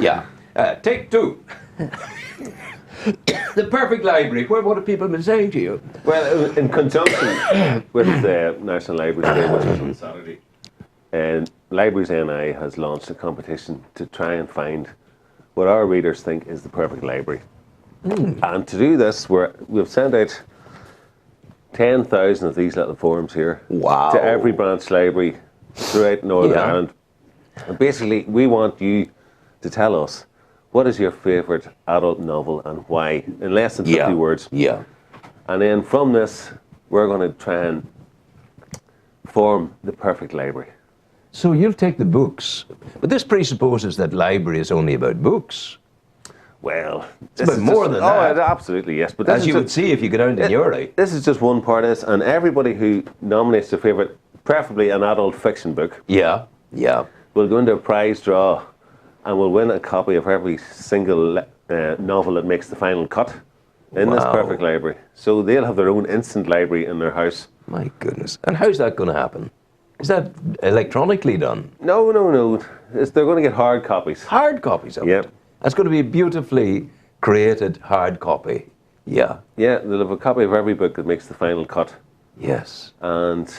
Yeah. Take two. The perfect library. What have people been saying to you? Well, in conjunction with the National Library Day, which was on Saturday, Libraries NI has launched a competition to try and find what our readers think is the perfect library. And to do this, we've sent out 10,000 of these little forms here to every branch library throughout Northern Ireland. And basically, we want you to tell us, what is your favourite adult novel and why, in less than 50 words. Yeah. And then from this, we're going to try and form the perfect library. So you'll take the books, but this presupposes that library is only about books. Well, it's about more than that. Oh, absolutely, yes. But as you would see if you go down to Newry. This is just one part of this, and everybody who nominates their favourite, preferably an adult fiction book, will go into a prize draw and will win a copy of every single novel that makes the final cut in this perfect library. So they'll have their own instant library in their house. My goodness. And how's that going to happen? Is that electronically done? No. They're going to get hard copies. Hard copies of it? That's going to be a beautifully created hard copy. Yeah. Yeah, they'll have a copy of every book that makes the final cut. Yes. And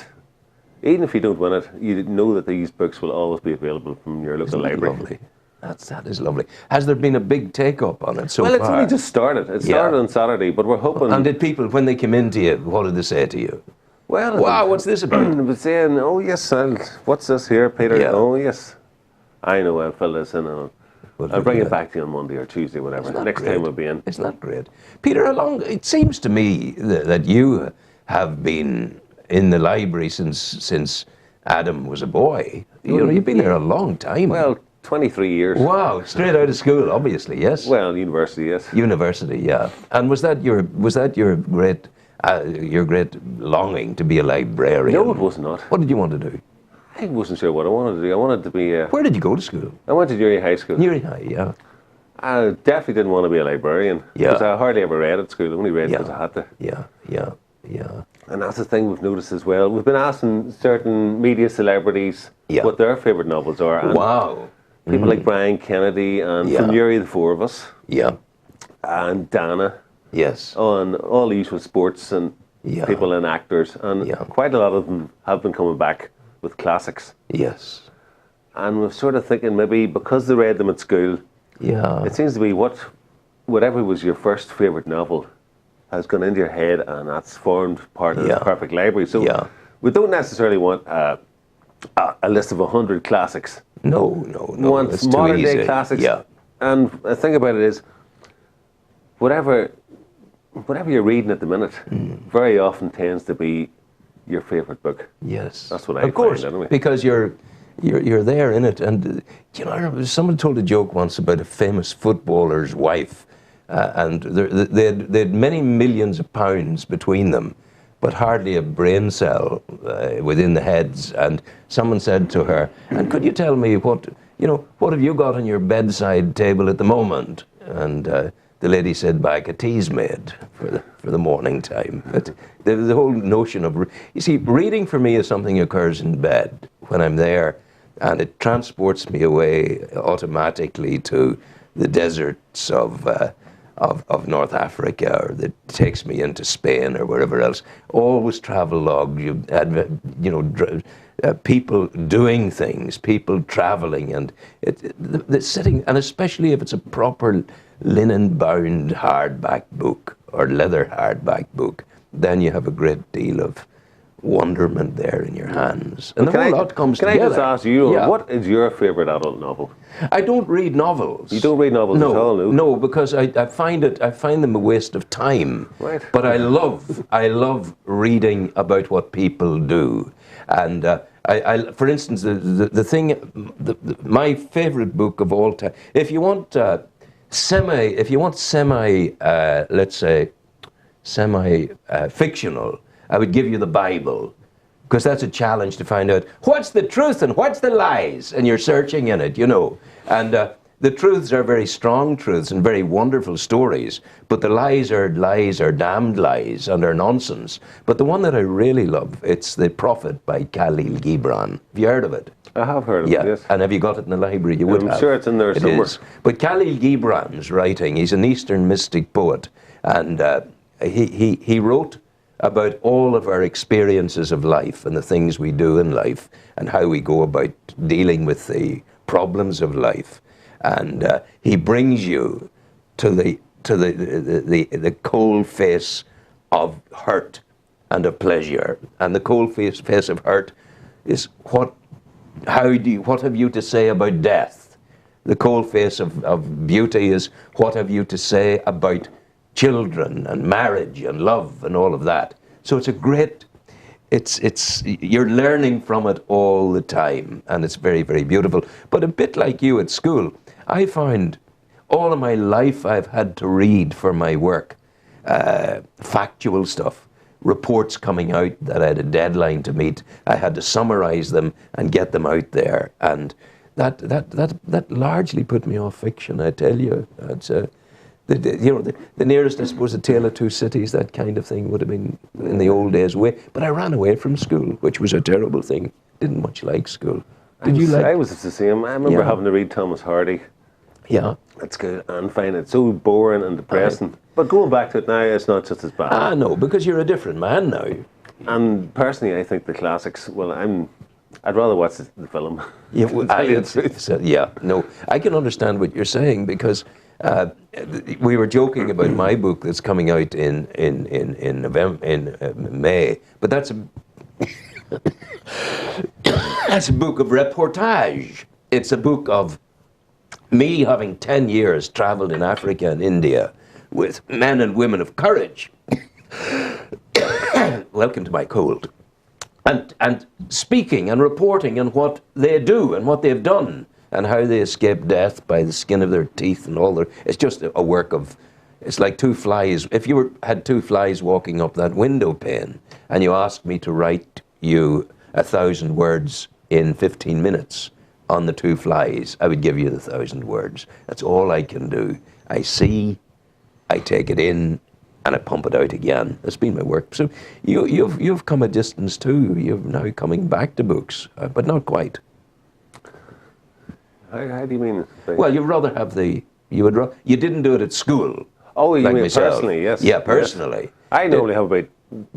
even if you don't win it, you know that these books will always be available from your local library. Lovely. That is lovely. Has there been a big take-up on it so far? Well, it's only just started. It started on Saturday, but we're hoping... And did people, when they came into you, what did they say to you? Well, wow, what's this about? They were saying, oh yes, what's this here, Peter? Yeah. Oh yes, I know, I'll fill this in and I'll bring it back to you on Monday or Tuesday, whatever. Next time we'll be in. Isn't that great? Peter, it seems to me that you have been in the library since Adam was a boy. You know, you've been there a long time. Well, 23 years. Wow, straight out of school, obviously, yes? Well, university, yes. University, yeah. And was that your great longing to be a librarian? No, it was not. What did you want to do? I wasn't sure what I wanted to do. I wanted to be Where did you go to school? I went to Newry High School. Newry High, yeah. I definitely didn't want to be a librarian. Because I hardly ever read at school. I only read because I had to. Yeah. And that's the thing we've noticed as well. We've been asking certain media celebrities what their favourite novels are. And people like Brian Kennedy and from Newry, the four of us. Yeah. And Dana. Yes. On all the usual sports and people and actors. And quite a lot of them have been coming back with classics. Yes. And we're sort of thinking maybe because they read them at school, it seems to be whatever was your first favourite novel has gone into your head and that's formed part of the perfect library. So we don't necessarily want a list of 100 classics. No. We want modern day classics. Yeah. And the thing about it is, whatever you're reading at the minute, very often tends to be your favourite book. Yes. That's what I find anyway. Because you're there in it. And you know, I remember someone told a joke once about a famous footballer's wife, and they had many millions of pounds between them, but hardly a brain cell within the heads. And someone said to her, "And could you tell me what have you got on your bedside table at the moment?" And the lady said back, "A tea's made for the morning time." But the whole notion of, you see, reading for me is something that occurs in bed when I'm there, and it transports me away automatically to the deserts of North Africa, or that takes me into Spain or wherever else. Always travelogue, people doing things, people traveling, and the sitting, and especially if it's a proper linen-bound hardback book or leather hardback book, then you have a great deal of wonderment there in your hands. And the whole lot comes together. Can I just ask you, what is your favourite adult novel? I don't read novels. You don't read novels at all, no? No, because I find them a waste of time. Right. But I love reading about what people do. And for instance, my favourite book of all time, if you want let's say, semi-fictional, I would give you the Bible, because that's a challenge to find out what's the truth and what's the lies, and you're searching in it, And the truths are very strong truths and very wonderful stories, but the lies are damned lies and are nonsense. But the one that I really love, it's The Prophet by Khalil Gibran. Have you heard of it? I have heard of it, yes. And have you got it in the library? You would I'm have. sure it's in there somewhere. Is. But Khalil Gibran's writing, he's an Eastern mystic poet, and he wrote about all of our experiences of life and the things we do in life and how we go about dealing with the problems of life. And he brings you to the cold face of hurt and of pleasure. And the cold face of hurt is what have you to say about death? The cold face of beauty is what have you to say about children and marriage and love and all of that. So it's a great, you're learning from it all the time, and it's very, very beautiful. But a bit like you at school, I found all of my life I've had to read for my work, factual stuff, reports coming out that I had a deadline to meet. I had to summarize them and get them out there, and that largely put me off fiction, I tell you. It's, the nearest, I suppose, A Tale of Two Cities, that kind of thing would have been in the old days way. But I ran away from school, which was a terrible thing. Didn't much like school. Did you like? I was the same. I remember having to read Thomas Hardy. Yeah. That's good. And find it so boring and depressing. But going back to it now, it's not just as bad. Ah, no, because you're a different man now. And personally, I think the classics, well, I'd rather watch the film. Yeah, no, I can understand what you're saying, because we were joking about my book that's coming out in November, in May, but that's a that's a book of reportage. It's a book of me having 10 years travelled in Africa and India with men and women of courage. Welcome to my cold. And speaking and reporting on what they do and what they've done and how they escape death by the skin of their teeth and all their... It's just a work of... It's like two flies. If you had two flies walking up that window pane and you asked me to write you 1,000 words in 15 minutes on the two flies, I would give you the 1,000 words. That's all I can do. I see, I take it in, and I pump it out again. That's been my work. So you've come a distance too. You're now coming back to books, but not quite. How do you mean? Well, you'd rather have the... You didn't do it at school. Oh, you like mean myself. personally, yes. Yeah, personally. Yes. I normally have about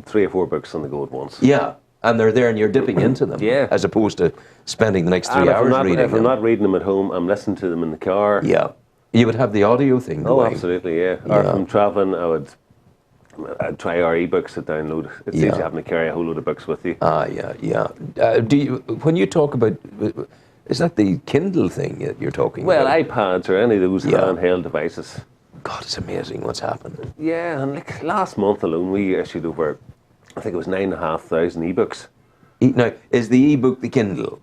3 or 4 books on the go at once. Yeah, and they're there and you're dipping into them. Yeah. As opposed to spending the next 3 hours reading them. If I'm not reading them at home, I'm listening to them in the car. Yeah. You would have the audio thing going. Oh, absolutely, yeah. Or if I'm travelling, I'd try our e-books to download. It's easy having to carry a whole load of books with you. Ah, yeah. When you talk about... Is that the Kindle thing that you're talking about? Well, iPads or any of those handheld devices. God, it's amazing what's happened. Yeah, and like last month alone, we issued over, I think it was 9,500 ebooks. Now, is the ebook the Kindle?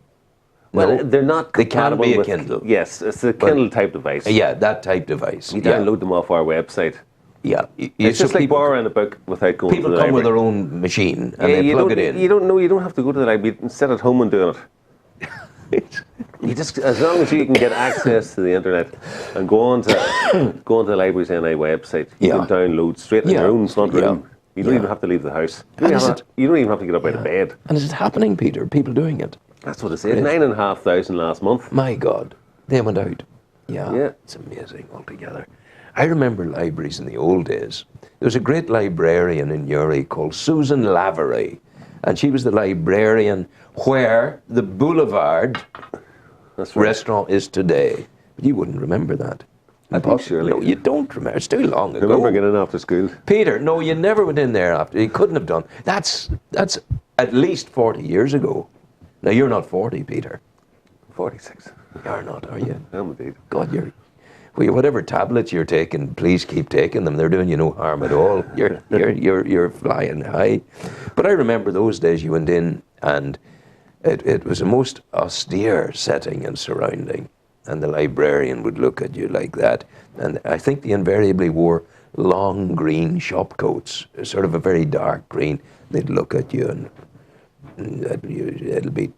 Well, No, they're not compatible they can be a with Kindle. Yes, it's a Kindle type device. Yeah, that type device. You download them off our website. Yeah. It's just like borrowing a book without going to the library. People come with their own machine and they plug it in. You don't have to go to the library. You can sit at home and do it. You just, as long as you can get access to the internet and go on to the Libraries NI website, you can download straight in your own front room. You don't even have to leave the house. You don't even have to get up out of bed. And is it happening, Peter? People doing it? That's what it says. 9,500 last month. My God, they went out. Yeah, it's amazing altogether. I remember libraries in the old days. There was a great librarian in Newry called Susan Lavery, and she was the librarian where the Boulevard restaurant is today. But you wouldn't remember that. I think surely. No, you don't remember. It's too long ago. I remember getting in after school. Peter, no, you never went in there after. You couldn't have done. That's at least 40 years ago. Now, you're not 40, Peter. 46. You're not, are you? I'm indeed. God, whatever tablets you're taking, please keep taking them. They're doing you no harm at all. You're flying high. But I remember those days you went in and it was a most austere setting and surrounding. And the librarian would look at you like that. And I think they invariably wore long green shop coats, sort of a very dark green. They'd look at you and it'll be,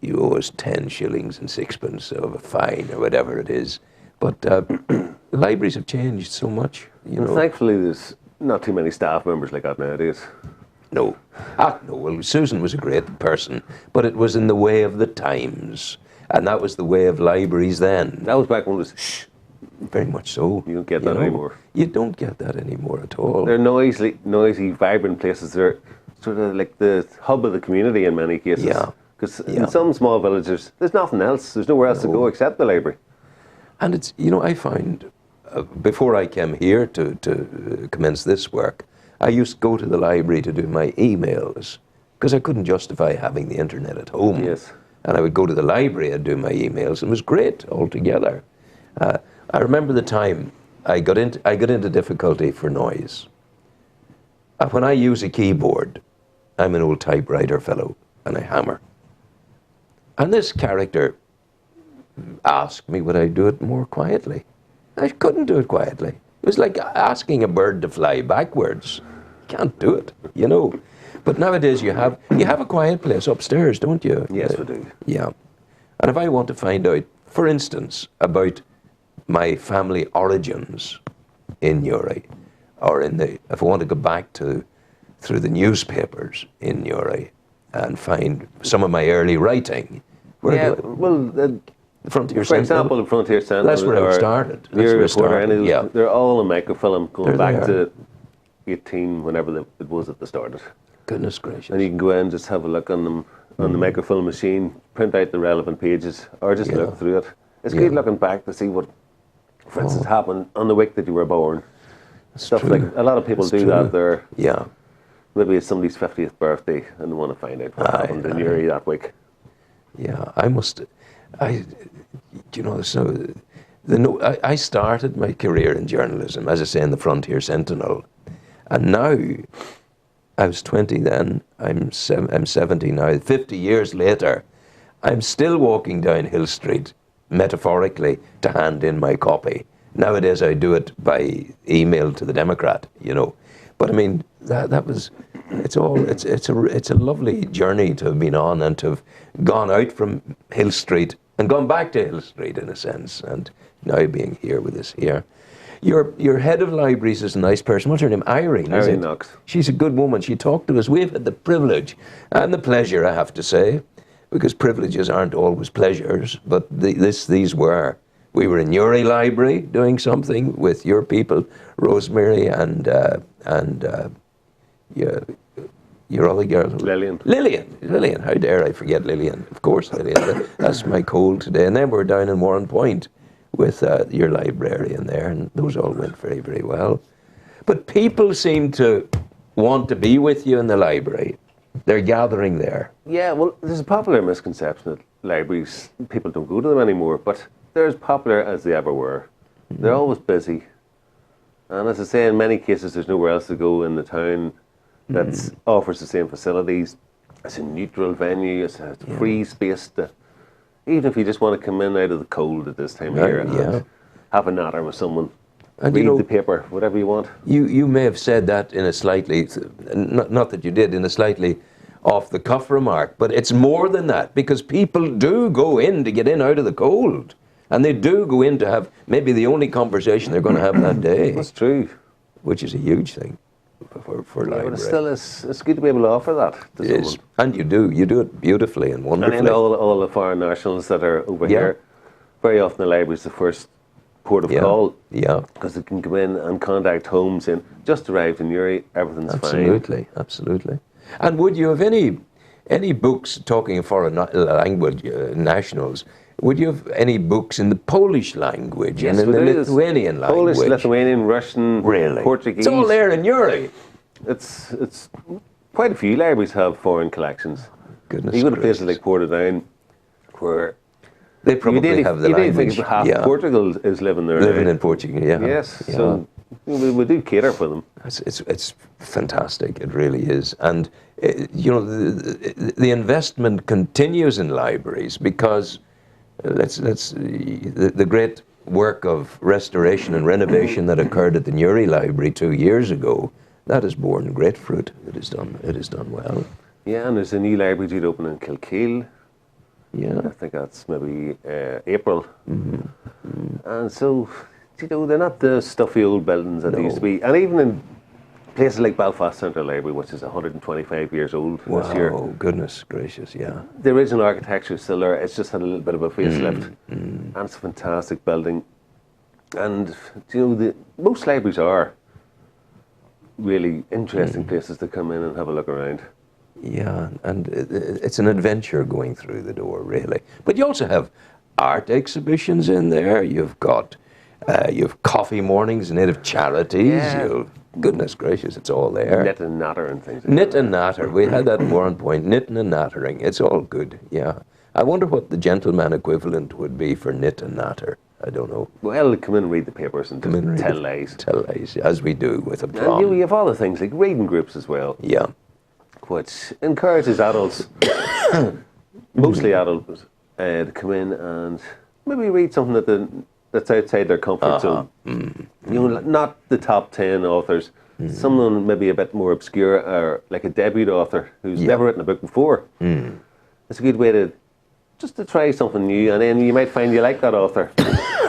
you owe us 10 shillings and sixpence of a fine or whatever it is. But the libraries have changed so much, you know. Thankfully, there's not too many staff members like that nowadays. no. Ah, no. Well, Susan was a great person, but it was in the way of the times. And that was the way of libraries then. That was back when it was, shh. Very much so. You don't get that anymore. You don't get that anymore at all. They're noisy, vibrant places. They're sort of like the hub of the community in many cases. Yeah. Because in some small villages, there's nothing else. There's nowhere else to go except the library. And it's, I find, before I came here to commence this work, I used to go to the library to do my emails because I couldn't justify having the internet at home. Yes. And I would go to the library and do my emails. It was great altogether. I remember the time I got into difficulty for noise. When I use a keyboard, I'm an old typewriter fellow, and I hammer. And this character asked me would I do it more quietly. I couldn't do it quietly. It was like asking a bird to fly backwards. You can't do it, But nowadays you have a quiet place upstairs, don't you? Yes, we do. Yeah. And if I want to find out, for instance, about my family origins in Newry, or if I want to go back through the newspapers in Newry and find some of my early writing, the Frontier for example, the Frontier Sentinel. That's where I started. That's where I started. They're all in microfilm going back there. to 18, whenever it was at the start. Goodness gracious. And you can go in and just have a look on them on the microfilm machine, print out the relevant pages, or just look through it. It's good looking back to see what, for instance, happened on the week that you were born. Stuff true. like a lot of people do that there. Yeah. Maybe it's somebody's 50th birthday and they want to find out what happened in Newry that week. Yeah, I started my career in journalism, as I say, in the Frontier Sentinel. And now, I was 20 then, I'm 70 now, 50 years later, I'm still walking down Hill Street, metaphorically, to hand in my copy. Nowadays I do it by email to the Democrat, But I mean, it's a lovely journey to have been on and to have gone out from Hill Street and gone back to Hill Street in a sense, and now being here with us here. Your head of libraries is a nice person. What's her name? Irene, is it? Irene Knox. She's a good woman. She talked to us. We've had the privilege and the pleasure, I have to say, because privileges aren't always pleasures, but these were. We were in Newry Library doing something with your people, Rosemary and your other girl. Lillian. How dare I forget Lillian? Of course, Lillian. That's my cold today. And then we're down in Warren Point with your librarian there, and those all went very, very well. But people seem to want to be with you in the library. They're gathering there. Yeah, well, there's a popular misconception that libraries, people don't go to them anymore, but they're as popular as they ever were. They're always busy. And as I say, in many cases, there's nowhere else to go in the town that offers the same facilities. It's a neutral venue, it's a free space to, even if you just want to come in out of the cold at this time of year and have a natter with someone, and read the paper, whatever you want. You may have said that in a slightly, not that you did, in a slightly off-the-cuff remark, but it's more than that, because people do go in to get in out of the cold. And they do go in to have maybe the only conversation they're going to have that day. That's true. Which is a huge thing for library. But still, it's good to be able to offer that to someone. Is. And you do it beautifully and wonderfully. And all the foreign nationals that are over here, very often the library is the first port of call. Yeah. Because they can come in and contact homes and just arrived in Newry, everything's fine. Absolutely. And would you have any books talking foreign language nationals? Would you have any books in the Polish language and in the Lithuanian language? Polish, Lithuanian, Russian, Portuguese. It's all there in Newry. It's quite a few libraries have foreign collections. Goodness you go to places like Portadown, where they probably have the language. Think half Portugal is living there. Living in Portugal, Yes, so we do cater for them. It's fantastic. It really is, and the investment continues in libraries because. The great work of restoration and renovation that occurred at the Newry Library 2 years ago, that has borne great fruit. It is done well. Yeah, and there's a new library due to open in Kilkeel. Yeah. I think that's maybe April. And so, they're not the stuffy old buildings that they used to be. And even in places like Belfast Central Library, which is 125 years old this year. Wow, goodness gracious, yeah. The original architecture is still there. It's just had a little bit of a facelift, and it's a fantastic building. And you know, most libraries are really interesting places to come in and have a look around. Yeah, and it's an adventure going through the door, really. But you also have art exhibitions in there. You've got coffee mornings, native charities. Yeah. Goodness gracious, it's all there. Knit and natter and things. Knit and natter. We had that at one point. Knitting and nattering. It's all good. Yeah. I wonder what the gentleman equivalent would be for knit and natter. I don't know. Well, come in and read the papers and just tell lies. Tell lies, as we do with a And prom. you have other things like reading groups as well, Yeah. which encourages adults, mostly adults, to come in and maybe read something that's outside their comfort zone. You know, not the top 10 authors. Someone maybe a bit more obscure, or like a debut author who's never written a book before. It's a good way to just to try something new, and then you might find you like that author.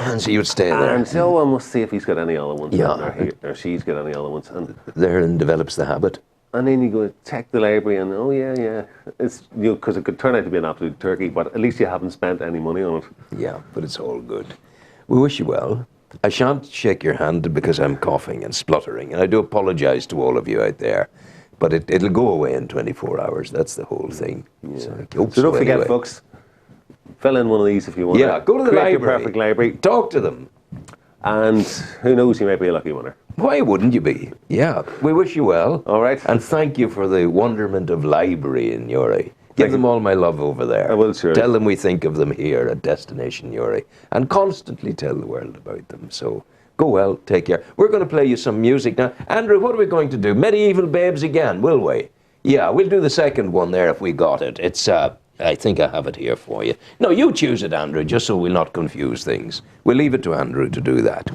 And so you would stay there. And say, oh, I must see if he's got any other ones, Yeah. or she's got any other ones. And Therein develops the habit. then you go check the library, and oh yeah, it's because it could turn out to be an absolute turkey, but at least you haven't spent any money on it. Yeah, but it's all good. We wish you well. I shan't shake your hand because I'm coughing and spluttering, and I do apologise to all of you out there. But it'll go away in 24 hours. That's the whole thing. Yeah. So, I hope So don't forget, anyway. folks, fill in one of these if you want. Yeah, go to the Create library. your perfect library, Talk to them. and who knows, you might be a lucky winner. Why wouldn't you be? Yeah, we wish you well. All right. And thank you for the wonderment of library in Newry. Give them all my love over there. I will, sure. Tell them we think of them here at Destination Newry. And constantly tell the world about them. So go well, take care. We're going to play you some music now. Andrew, what are we going to do? Medieval Babes again, will we? Yeah, we'll do the second one there if we got it. It's, I think I have it here for you. No, you choose it, Andrew, just so we'll not confuse things. We'll leave it to Andrew to do that.